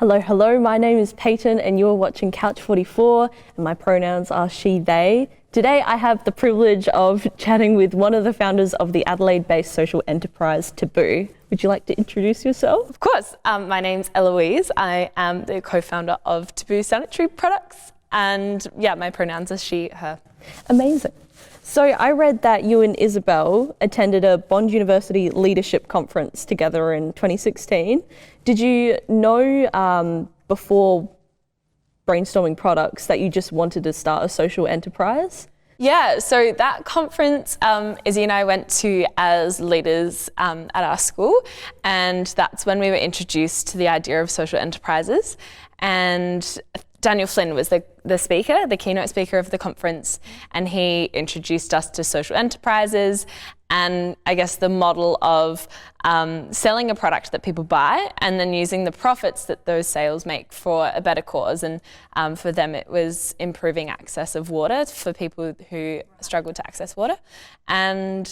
Hello, hello, my name is Payton and you're watching Couch 44 and my pronouns are she, they. Today I have the privilege of chatting with one of the founders of the Adelaide-based social enterprise TABOO. Would you like to introduce yourself? Of course, my name's Eloise. I am the co-founder of TABOO Sanitary products and my pronouns are she, her. Amazing. So I read that you and Isabel attended a Bond University leadership conference together in 2016. Did you know before brainstorming products that you just wanted to start a social enterprise? Yeah, so that conference Izzy and I went to as leaders at our school, and that's when we were introduced to the idea of social enterprises. And Daniel Flynn was the speaker, the keynote speaker of the conference, and he introduced us to social enterprises and I guess the model of selling a product that people buy and then using the profits that those sales make for a better cause. And for them it was improving access of water for people who struggle to access water. And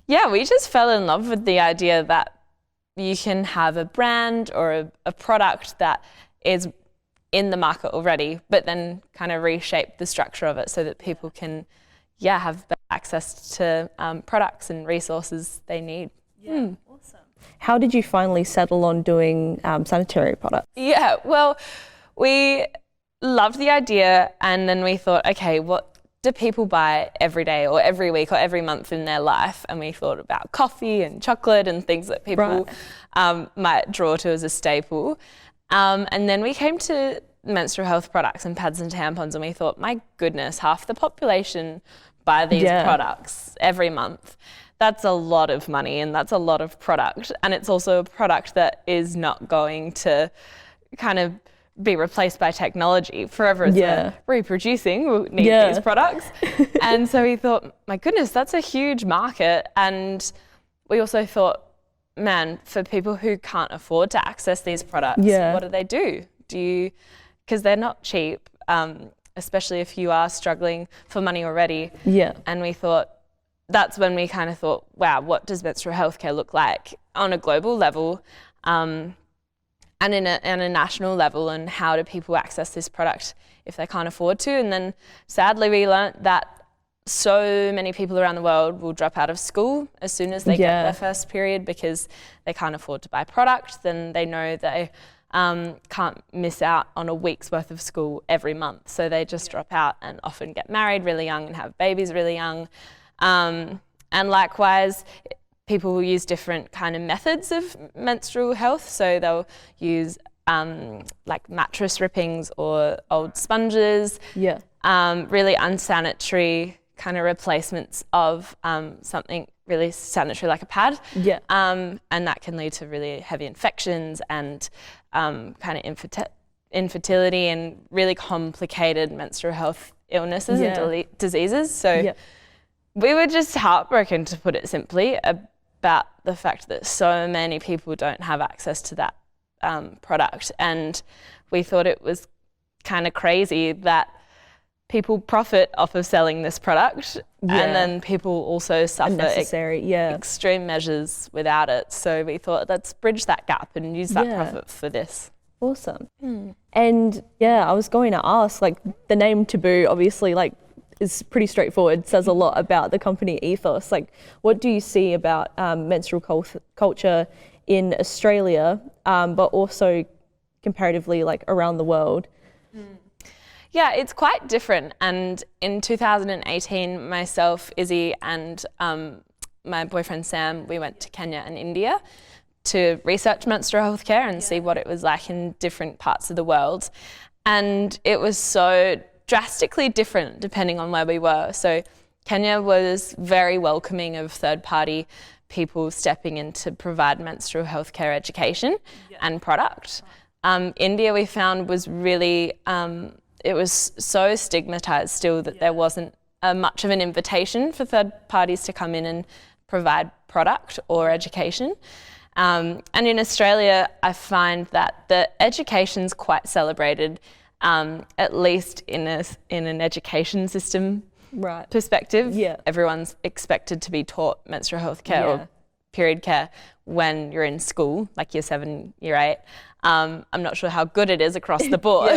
yeah, we just fell in love with the idea that you can have a brand or a product that is in the market already, but then kind of reshape the structure of it so that people can, have better access to products and resources they need. Yeah, awesome. How did you finally settle on doing sanitary products? Yeah, well, we loved the idea and then we thought, okay, what do people buy every day or every week or every month in their life? And we thought about coffee and chocolate and things that people might draw to as a staple. And then we came to menstrual health products and pads and tampons and we thought, my goodness, half the population buy these products every month. That's a lot of money and that's a lot of product. And it's also a product that is not going to kind of be replaced by technology forever. It's reproducing, we'll need these products. And so we thought, my goodness, that's a huge market. And we also thought, man, for people who can't afford to access these products, what do? Because they're not cheap, especially if you are struggling for money already. Yeah. And we thought, that's when we kind of thought, wow, what does menstrual health care look like on a global level and in a national level, and how do people access this product if they can't afford to? And then sadly we learnt that so many people around the world will drop out of school as soon as they get their first period because they can't afford to buy product. Then they know they can't miss out on a week's worth of school every month. So they just drop out and often get married really young and have babies really young. And likewise, people will use different kind of methods of menstrual health. So they'll use like mattress rippings or old sponges, really unsanitary kind of replacements of something really sanitary like a pad. And that can lead to really heavy infections and kind of infertility and really complicated menstrual health illnesses and diseases. So we were just heartbroken, to put it simply, about the fact that so many people don't have access to that product. And we thought it was kind of crazy that people profit off of selling this product and then people also suffer extreme measures without it. So we thought, let's bridge that gap and use that profit for this. Awesome. And I was going to ask, like, the name TABOO obviously is pretty straightforward, says a lot about the company ethos. Like, what do you see about menstrual culture in Australia, but also comparatively around the world? Yeah, it's quite different. And in 2018, myself, Izzy, and my boyfriend Sam, we went to Kenya and India to research menstrual health care and see what it was like in different parts of the world. And it was so drastically different depending on where we were. So Kenya was very welcoming of third-party people stepping in to provide menstrual health care education and product. India, we found, was really it was so stigmatized still that there wasn't much of an invitation for third parties to come in and provide product or education. And in Australia, I find that the education's quite celebrated, at least in an education system perspective. Everyone's expected to be taught menstrual health care or period care when you're in school, like year 7, year 8. I'm not sure how good it is across the board.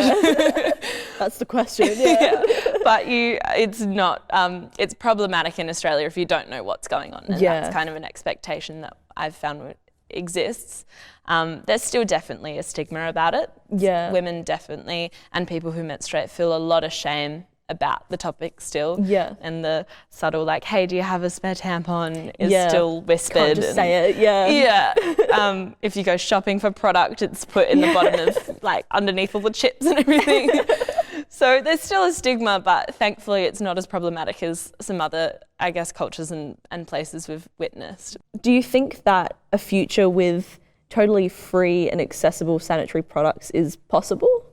That's the question. Yeah. But it's problematic in Australia if you don't know what's going on. And that's kind of an expectation that I've found exists. There's still definitely a stigma about it. Yeah. Women definitely, and people who menstruate, feel a lot of shame about the topic still. Yeah. And the subtle, like, hey, do you have a spare tampon is still whispered. Can't just say it. Yeah. Yeah. If you go shopping for product, it's put in the bottom of, like, underneath all the chips and everything. So there's still a stigma, but thankfully it's not as problematic as some other, I guess, cultures and places we've witnessed. Do you think that a future with totally free and accessible sanitary products is possible?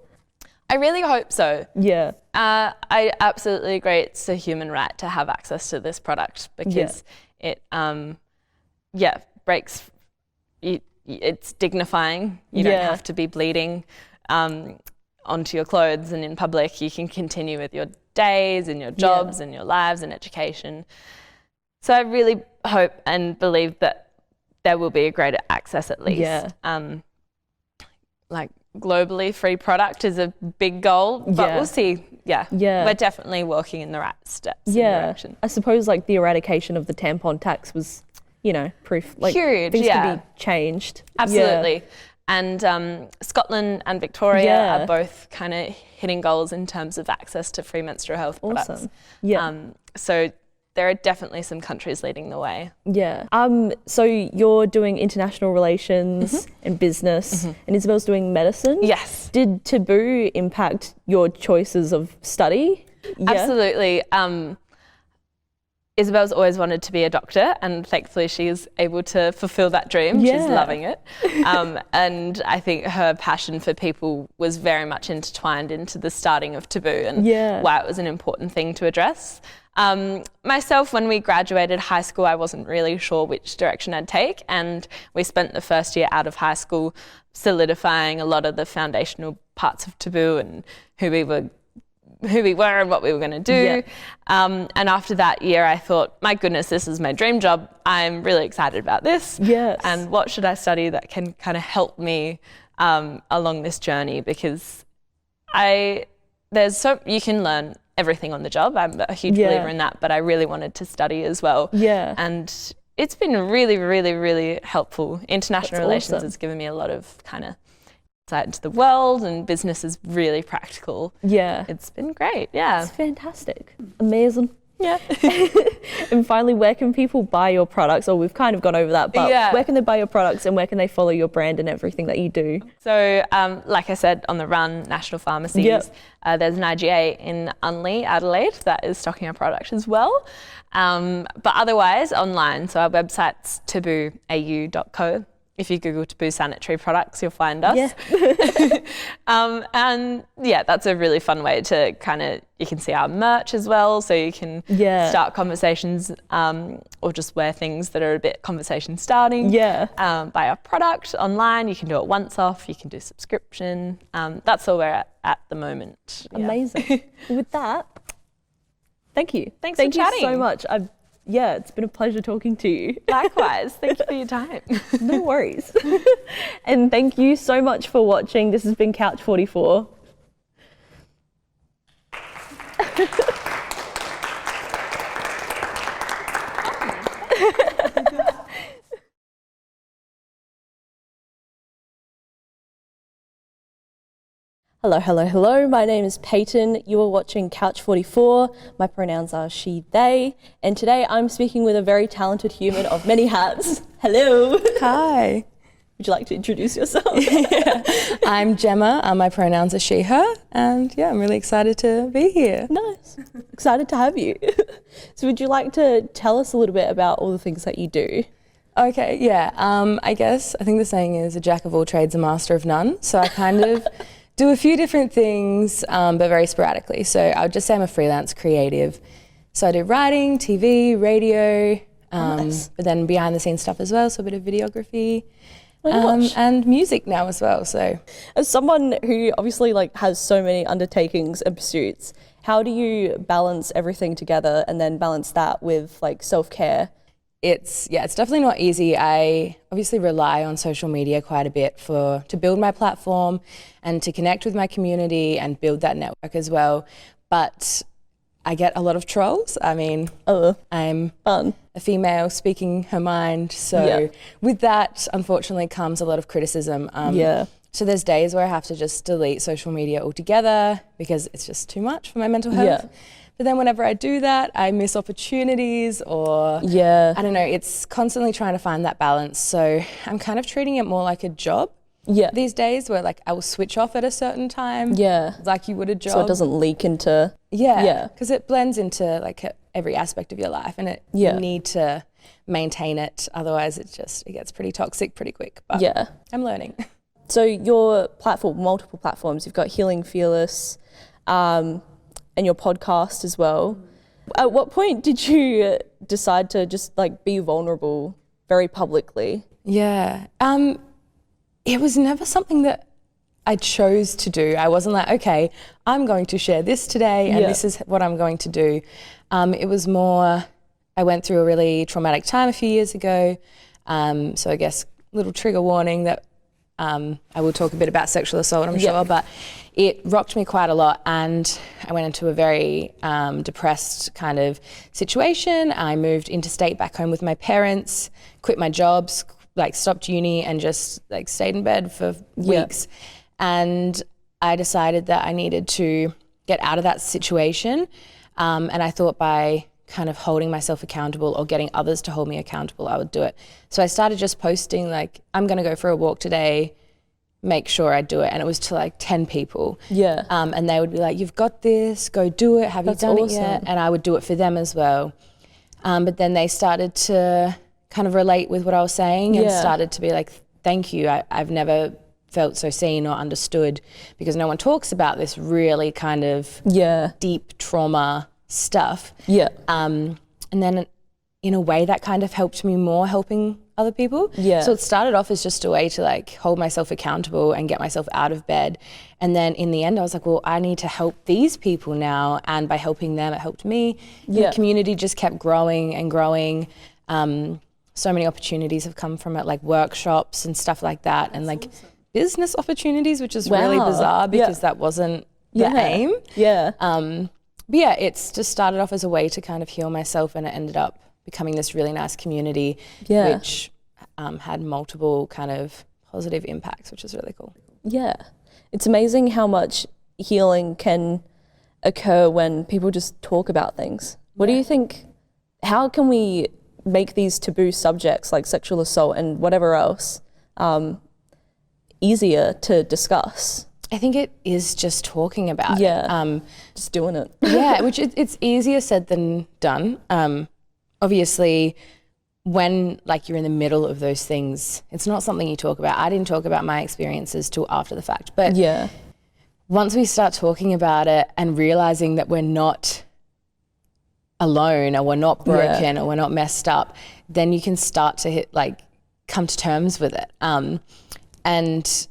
I really hope so. Yeah. I absolutely agree. It's a human right to have access to this product because it, breaks. It's dignifying. You don't have to be bleeding onto your clothes and in public. You can continue with your days and your jobs and your lives and education. So I really hope and believe that there will be a greater access at least. Yeah. Like, globally free product is a big goal, but we'll see. Yeah. We're definitely walking in the right steps in direction. I suppose like the eradication of the tampon tax was, proof like huge. Things can be changed. Absolutely. Yeah. And Scotland and Victoria are both kind of hitting goals in terms of access to free menstrual health products. Yeah. So there are definitely some countries leading the way. Yeah. So you're doing international relations and business, and Isabel's doing medicine. Yes. Did TABOO impact your choices of study? Yeah. Absolutely. Isabel's always wanted to be a doctor, and thankfully she's able to fulfill that dream. She's loving it. And I think her passion for people was very much intertwined into the starting of TABOO and why it was an important thing to address. Myself, when we graduated high school, I wasn't really sure which direction I'd take, and we spent the first year out of high school solidifying a lot of the foundational parts of TABOO and who we were and what we were going to do. And after that year, I thought, my goodness, this is my dream job. I'm really excited about this. Yes. And what should I study that can kind of help me along this journey? Because you can learn everything on the job. I'm a huge believer in that, but I really wanted to study as well. Yeah. And it's been really, really, really helpful. International relations has given me a lot of kind of insight into the world, and business is really practical. Yeah. It's been great. Yeah. It's fantastic. Amazing. Yeah. And finally, where can people buy your products? Or we've kind of gone over that, but where can they buy your products and where can they follow your brand and everything that you do? So, like I said, on the run, national pharmacies, there's an IGA in Unley, Adelaide, that is stocking our product as well. But otherwise, online. So our website's tabooau.co. If you Google TABOO sanitary products, you'll find us. Yeah. And that's a really fun way to you can see our merch as well. So you can start conversations or just wear things that are a bit conversation starting. Yeah. Buy our product online. You can do it once off. You can do subscription. That's all we're at the moment. Amazing. With that, thank you. Thanks for chatting. Thank you so much. It's been a pleasure talking to you. Likewise. Thank you for your time. No worries. And thank you so much for watching. This has been Couch 44. Hello, hello, hello. My name is Payton. You are watching Couch 44. My pronouns are she, they. And today I'm speaking with a very talented human of many hats. Hello. Hi. Would you like to introduce yourself? I'm Jemah. My pronouns are she, her. And I'm really excited to be here. Nice. Excited to have you. So would you like to tell us a little bit about all the things that you do? Okay, I think the saying is a jack of all trades, a master of none. So I kind of do a few different things, but very sporadically. So I would just say I'm a freelance creative. So I do writing, TV, radio, but then behind the scenes stuff as well. So a bit of videography and music now as well. So as someone who obviously has so many undertakings and pursuits, how do you balance everything together and then balance that with self-care? it's definitely not easy. I obviously rely on social media quite a bit to build my platform and to connect with my community and build that network as well. But I get a lot of trolls. I mean, I'm Fun. a female speaking her mind. So with that, unfortunately, comes a lot of criticism. So there's days where I have to just delete social media altogether because it's just too much for my mental health. Yeah. But then whenever I do that, I miss opportunities or I don't know, it's constantly trying to find that balance. So I'm kind of treating it more like a job these days, where like I will switch off at a certain time like you would a job. So it doesn't leak into... because it blends into like every aspect of your life, and you need to maintain it. Otherwise it gets pretty toxic pretty quick. But I'm learning. So your platform, multiple platforms, you've got Healing Fearless, and your podcast as well. At what point did you decide to just like be vulnerable very publicly? It was never something that I chose to do. I wasn't like, okay, I'm going to share this today and this is what I'm going to do. It was more, I went through a really traumatic time a few years ago. So I guess little trigger warning that I will talk a bit about sexual assault, I'm sure, but it rocked me quite a lot, and I went into a very depressed kind of situation. I moved interstate back home with my parents, quit my jobs, like stopped uni and just like stayed in bed for weeks. And I decided that I needed to get out of that situation. And I thought by kind of holding myself accountable or getting others to hold me accountable, I would do it. So I started just posting like, I'm going to go for a walk today, make sure I do it. And it was to like 10 people. And they would be like, you've got this, go do it. Have you done it yet? And I would do it for them as well. But then they started to kind of relate with what I was saying and started to be like, thank you. I've never felt so seen or understood, because no one talks about this really kind of deep trauma stuff. And then in a way that kind of helped me more helping other people. So it started off as just a way to like hold myself accountable and get myself out of bed. And then in the end I was like, well, I need to help these people now. And by helping them, it helped me. The community just kept growing and growing. So many opportunities have come from it, like workshops and stuff like that. And like business opportunities, which is really bizarre because that wasn't the aim. But yeah, it's just started off as a way to kind of heal myself, and it ended up becoming this really nice community, which had multiple kind of positive impacts, which is really cool. It's amazing how much healing can occur when people just talk about things. What do you think, how can we make these taboo subjects like sexual assault and whatever else easier to discuss? I think it is just talking about it. Just doing it. Which it's easier said than done. Obviously, when like you're in the middle of those things, it's not something you talk about. I didn't talk about my experiences till after the fact. But once we start talking about it and realizing that we're not alone or we're not broken or we're not messed up, then you can start to come to terms with it. And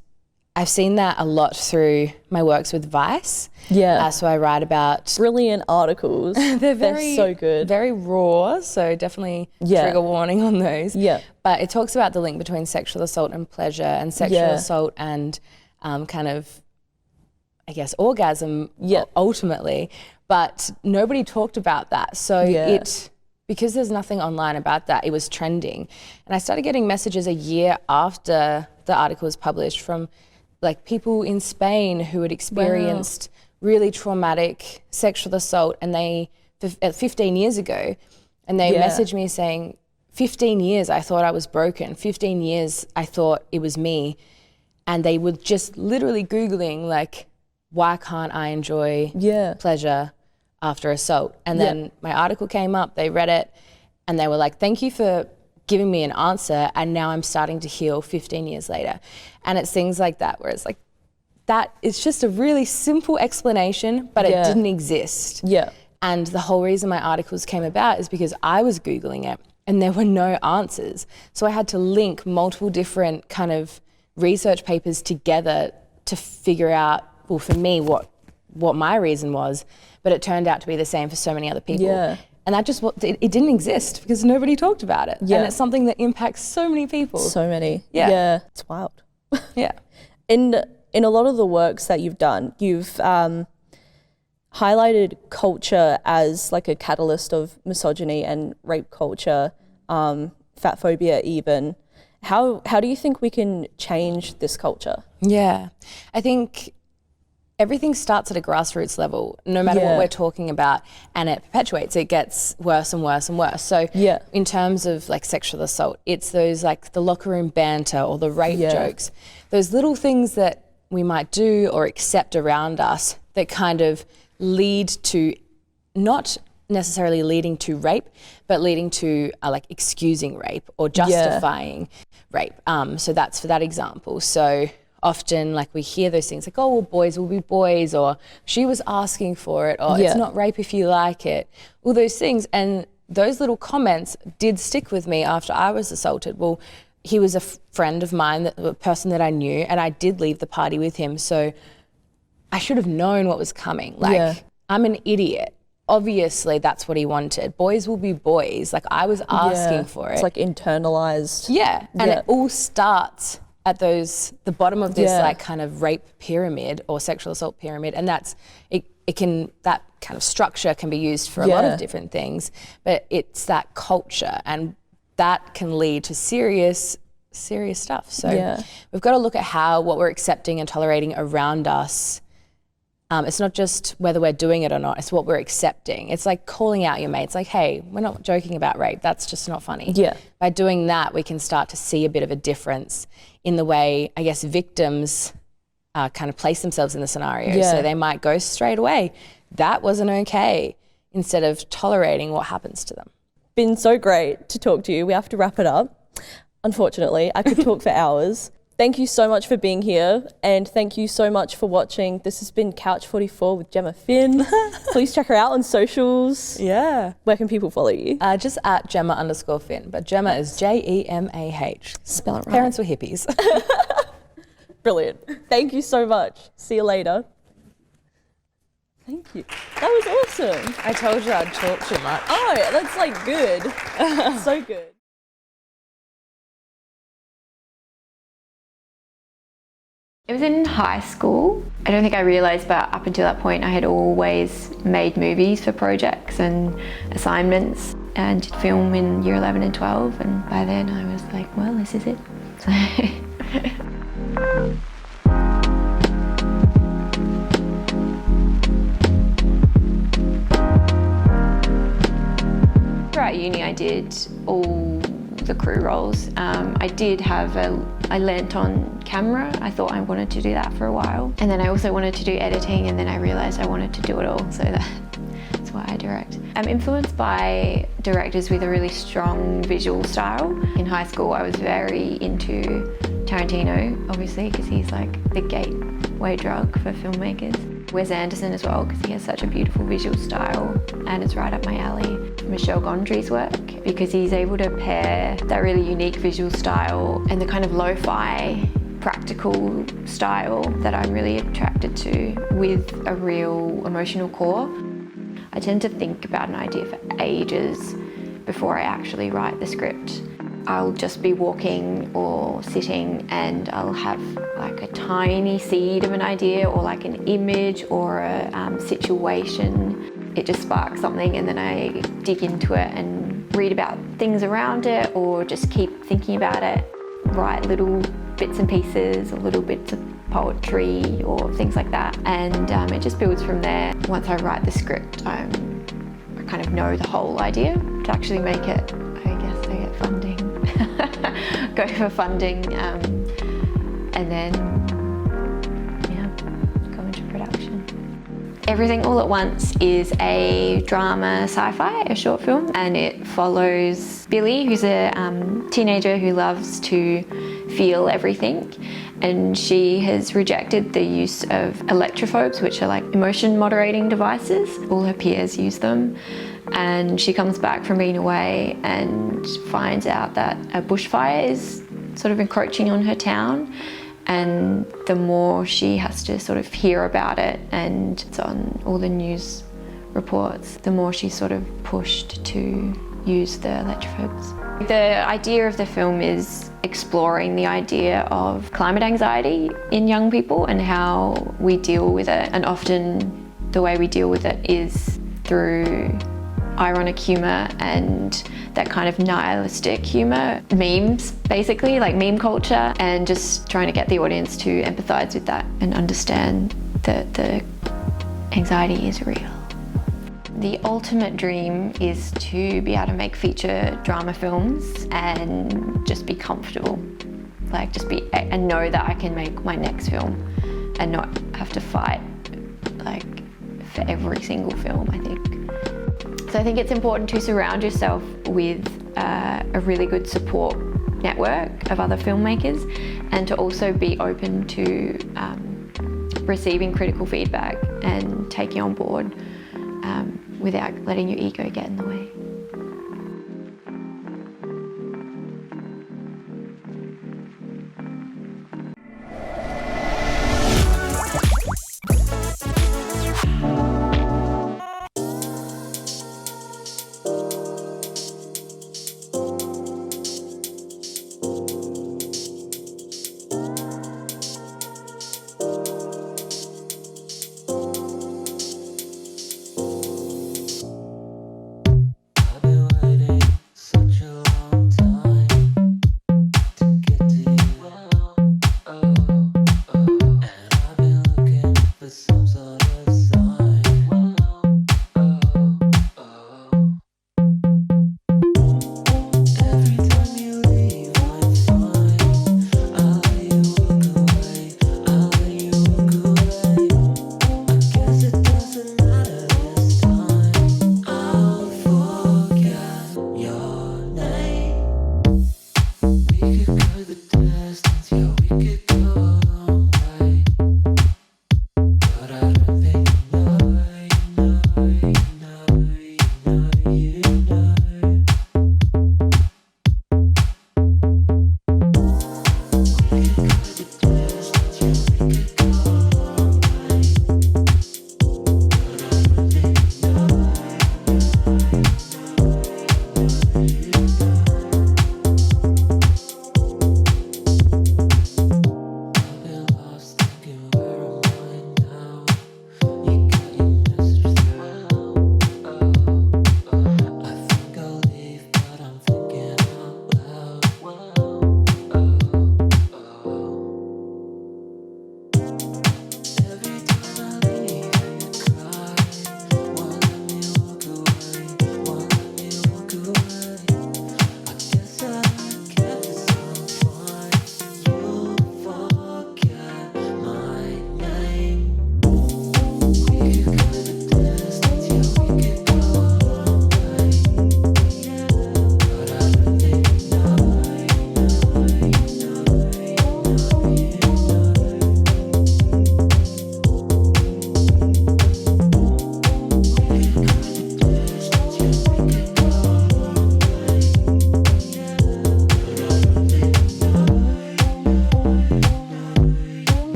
I've seen that a lot through my works with Vice. So I write about brilliant articles. They're so good. Very raw, so definitely trigger warning on those. But it talks about the link between sexual assault and pleasure, and sexual assault and kind of, I guess, orgasm ultimately. But nobody talked about that. So because there's nothing online about that, it was trending. And I started getting messages a year after the article was published from like people in Spain who had experienced really traumatic sexual assault, and they 15 years ago, and they messaged me saying, 15 years I thought I was broken, 15 years I thought it was me. And they were just literally Googling like, why can't I enjoy pleasure after assault? And then my article came up, they read it, and they were like, thank you for giving me an answer, and now I'm starting to heal 15 years later. And it's things like that where it's like, that is just a really simple explanation, but it didn't exist. And the whole reason my articles came about is because I was Googling it and there were no answers. So I had to link multiple different kind of research papers together to figure out, well, for me, what my reason was, but it turned out to be the same for so many other people. And that just, it didn't exist because nobody talked about it. Yeah. And it's something that impacts so many people. So many. Yeah. It's wild. Yeah. In a lot of the works that you've done, you've highlighted culture as like a catalyst of misogyny and rape culture, fat phobia even. How do you think we can change this culture? Yeah. I think everything starts at a grassroots level, no matter what we're talking about, and it perpetuates. It gets worse and worse and worse. So in terms of like sexual assault, it's those like the locker room banter or the rape jokes, those little things that we might do or accept around us that kind of lead to, not necessarily leading to rape, but leading to like excusing rape or justifying rape. So that's for that example. So often like we hear those things like, oh, well, boys will be boys, or she was asking for it, or it's not rape if you like it, all those things. And those little comments did stick with me after I was assaulted. Well, he was a friend of mine, a person that I knew, and I did leave the party with him. So I should have known what was coming. Like, I'm an idiot. Obviously, that's what he wanted. Boys will be boys. Like, I was asking for it. It's like internalized. Yeah, and it all starts at the bottom of this like kind of rape pyramid or sexual assault pyramid, and that kind of structure can be used for a lot of different things, but it's that culture, and that can lead to serious stuff. So we've got to look at what we're accepting and tolerating around us. It's not just whether we're doing it or not, it's what we're accepting. It's like calling out your mates, like, hey, we're not joking about rape, that's just not funny. Yeah. By doing that, we can start to see a bit of a difference in the way, I guess, victims kind of place themselves in the scenario. Yeah. So they might go straight away, that wasn't okay, instead of tolerating what happens to them. Been so great to talk to you. We have to wrap it up. Unfortunately, I could talk for hours. Thank you so much for being here, and thank you so much for watching. This has been Couch 44 with Jemah Finn. Please check her out on socials. Yeah. Where can people follow you? Just at Jemah_Finn, but Jemah is Jemah. Spell it right. Parents were hippies. Brilliant. Thank you so much. See you later. Thank you. That was awesome. I told you I'd talk too much. Oh, that's like good. So good. It was in high school. I don't think I realised, but up until that point I had always made movies for projects and assignments and did film in year 11 and 12, and by then I was like, well, this is it. Throughout uni I did all the crew roles. I learnt on camera. I thought I wanted to do that for a while. And then I also wanted to do editing, and then I realised I wanted to do it all, so that's why I direct. I'm influenced by directors with a really strong visual style. In high school I was very into Tarantino, obviously, because he's like the gateway drug for filmmakers. Wes Anderson as well, because he has such a beautiful visual style, and it's right up my alley. Michel Gondry's work, because he's able to pair that really unique visual style and the kind of lo-fi practical style that I'm really attracted to with a real emotional core. I tend to think about an idea for ages before I actually write the script. I'll just be walking or sitting and I'll have like a tiny seed of an idea or like an image or a situation. It just sparks something, and then I dig into it and read about things around it, or just keep thinking about it, write little bits and pieces or little bits of poetry or things like that, and it just builds from there. Once I write the script, I kind of know the whole idea. To actually make it, I guess I get funding. Go for funding, and then go into production. Everything All at Once is a drama sci-fi, a short film, and it follows Billy, who's a teenager who loves to feel everything, and she has rejected the use of electrophobes, which are like emotion moderating devices. All her peers use them, and she comes back from being away and finds out that a bushfire is sort of encroaching on her town, and the more she has to sort of hear about it, and it's on all the news reports, the more she's sort of pushed to use the electrophobes. The idea of the film is exploring the idea of climate anxiety in young people and how we deal with it, and often the way we deal with it is through ironic humour and that kind of nihilistic humour, memes basically, like meme culture, and just trying to get the audience to empathise with that and understand that the anxiety is real. The ultimate dream is to be able to make feature drama films and just be comfortable, like and know that I can make my next film and not have to fight like for every single film, I think. So I think it's important to surround yourself with a really good support network of other filmmakers, and to also be open to receiving critical feedback and taking on board without letting your ego get in the way.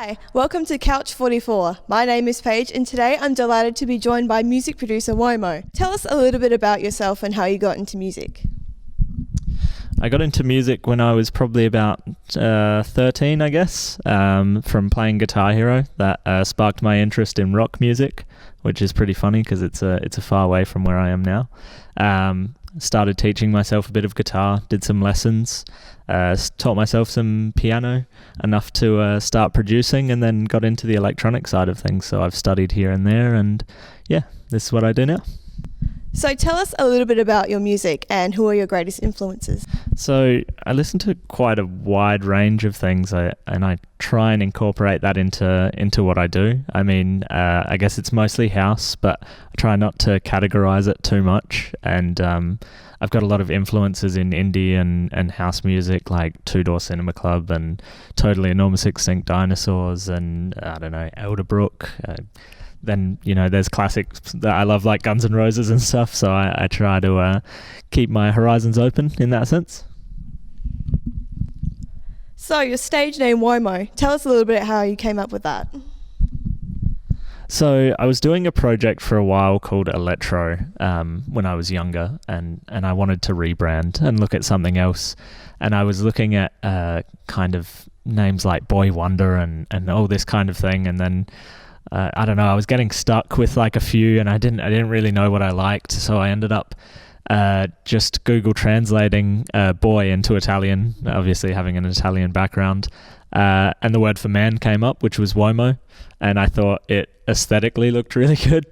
Hi, welcome to Couch 44. My name is Paige and today I'm delighted to be joined by music producer Uomo. Tell us a little bit about yourself and how you got into music. I got into music when I was probably about 13, I guess, from playing Guitar Hero. That sparked my interest in rock music, which is pretty funny because it's a far away from where I am now. Started teaching myself a bit of guitar, did some lessons, taught myself some piano, enough to start producing, and then got into the electronic side of things. So I've studied here and there, and yeah, this is what I do now. So tell us a little bit about your music and who are your greatest influences? So I listen to quite a wide range of things, and I try and incorporate that into what I do. I mean, I guess it's mostly house, but I try not to categorize it too much. And I've got a lot of influences in indie and house music, like Two Door Cinema Club and Totally Enormous Extinct Dinosaurs and, I don't know, Elderbrook. Then, you know, there's classics that I love, like Guns N' Roses and stuff, so I try to keep my horizons open in that sense. So your stage name Uomo, tell us a little bit how you came up with that. So I was doing a project for a while called Electro when I was younger, and I wanted to rebrand and look at something else. And I was looking at kind of names like Boy Wonder and all this kind of thing, and then I don't know, I was getting stuck with like a few, and I didn't really know what I liked, so I ended up just Google translating boy into Italian, obviously having an Italian background, and the word for man came up, which was Uomo, and I thought it aesthetically looked really good,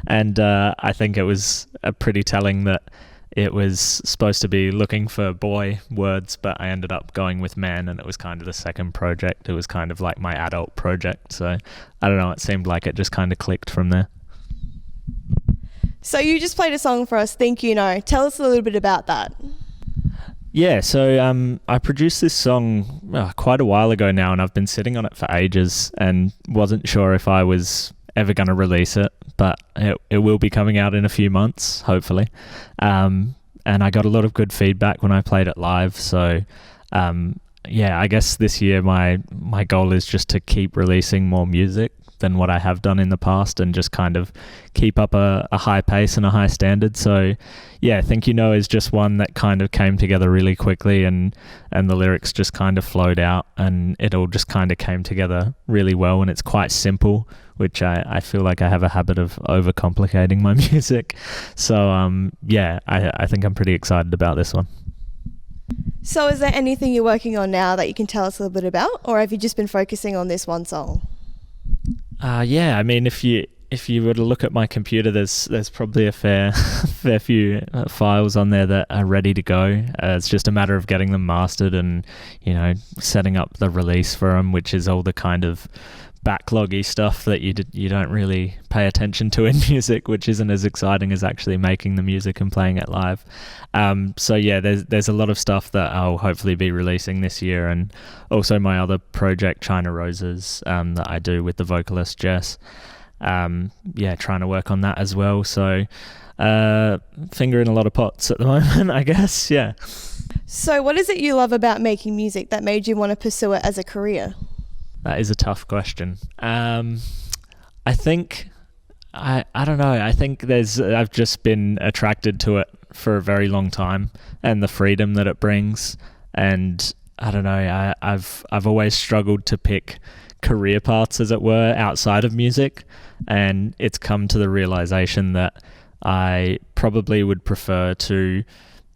and I think it was pretty telling that it was supposed to be looking for boy words, but I ended up going with man, and it was kind of the second project. It was kind of like my adult project, so I don't know, it seemed like it just kind of clicked from there. So you just played a song for us, Think You Know. Tell us a little bit about that. Yeah, so I produced this song quite a while ago now, and I've been sitting on it for ages and wasn't sure if I was ever going to release it, but it will be coming out in a few months, hopefully. And I got a lot of good feedback when I played it live, so yeah, I guess this year my goal is just to keep releasing more music than what I have done in the past, and just kind of keep up a high pace and a high standard. So yeah, Think You Know is just one that kind of came together really quickly, and the lyrics just kind of flowed out, and it all just kind of came together really well, and it's quite simple, which I feel like I have a habit of overcomplicating my music. So yeah, I think I'm pretty excited about this one. So is there anything you're working on now that you can tell us a little bit about, or have you just been focusing on this one song? Yeah, I mean, if you were to look at my computer, there's probably a fair few files on there that are ready to go. It's just a matter of getting them mastered and, you know, setting up the release for them, which is all the kind of backloggy stuff that you don't really pay attention to in music, which isn't as exciting as actually making the music and playing it live. So yeah, there's a lot of stuff that I'll hopefully be releasing this year, and also my other project, China Roses, that I do with the vocalist Jess. Yeah, trying to work on that as well. So finger in a lot of pots at the moment, I guess. Yeah. So what is it you love about making music that made you want to pursue it as a career? That is a tough question. I think, I don't know, I think I've just been attracted to it for a very long time, and the freedom that it brings. And I don't know, I've always struggled to pick career paths, as it were, outside of music. And it's come to the realization that I probably would prefer to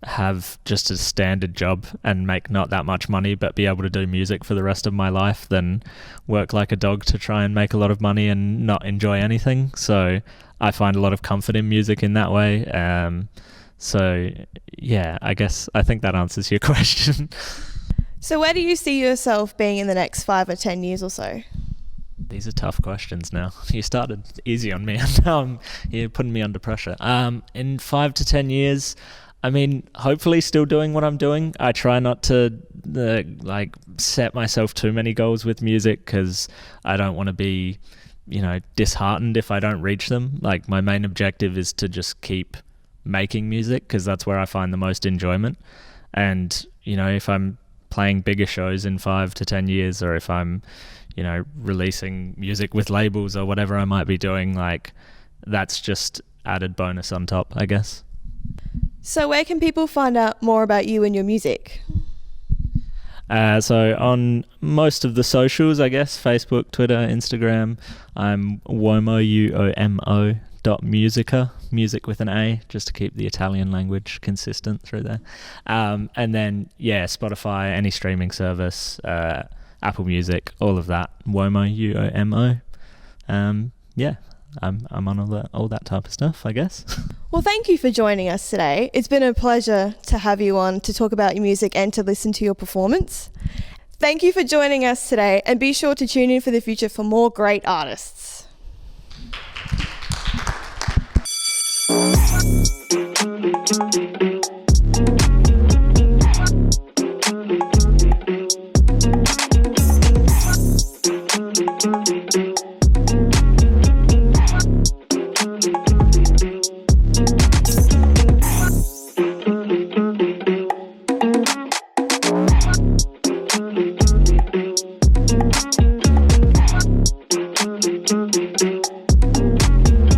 have just a standard job and make not that much money, but be able to do music for the rest of my life, than work like a dog to try and make a lot of money and not enjoy anything. So I find a lot of comfort in music in that way. So yeah, I think that answers your question. So where do you see yourself being in the next 5 or 10 years or so? These are tough questions now. You started easy on me, and now you're putting me under pressure. In 5 to 10 years, I mean, hopefully still doing what I'm doing. I try not to set myself too many goals with music, because I don't want to be, you know, disheartened if I don't reach them. Like, my main objective is to just keep making music, because that's where I find the most enjoyment. And, you know, if I'm playing bigger shows in 5 to 10 years, or if I'm, releasing music with labels or whatever I might be doing, like that's just added bonus on top, I guess. So where can people find out more about you and your music? So on most of the socials, I guess, Facebook, Twitter, Instagram, I'm Uomo, Uomo .musica, music with an A, just to keep the Italian language consistent through there. And then, Spotify, any streaming service, Apple Music, all of that, Uomo, Uomo. I'm on all that type of stuff, I guess. Well, thank you for joining us today. It's been a pleasure to have you on to talk about your music and to listen to your performance. Thank you for joining us today, and be sure to tune in for the future for more great artists.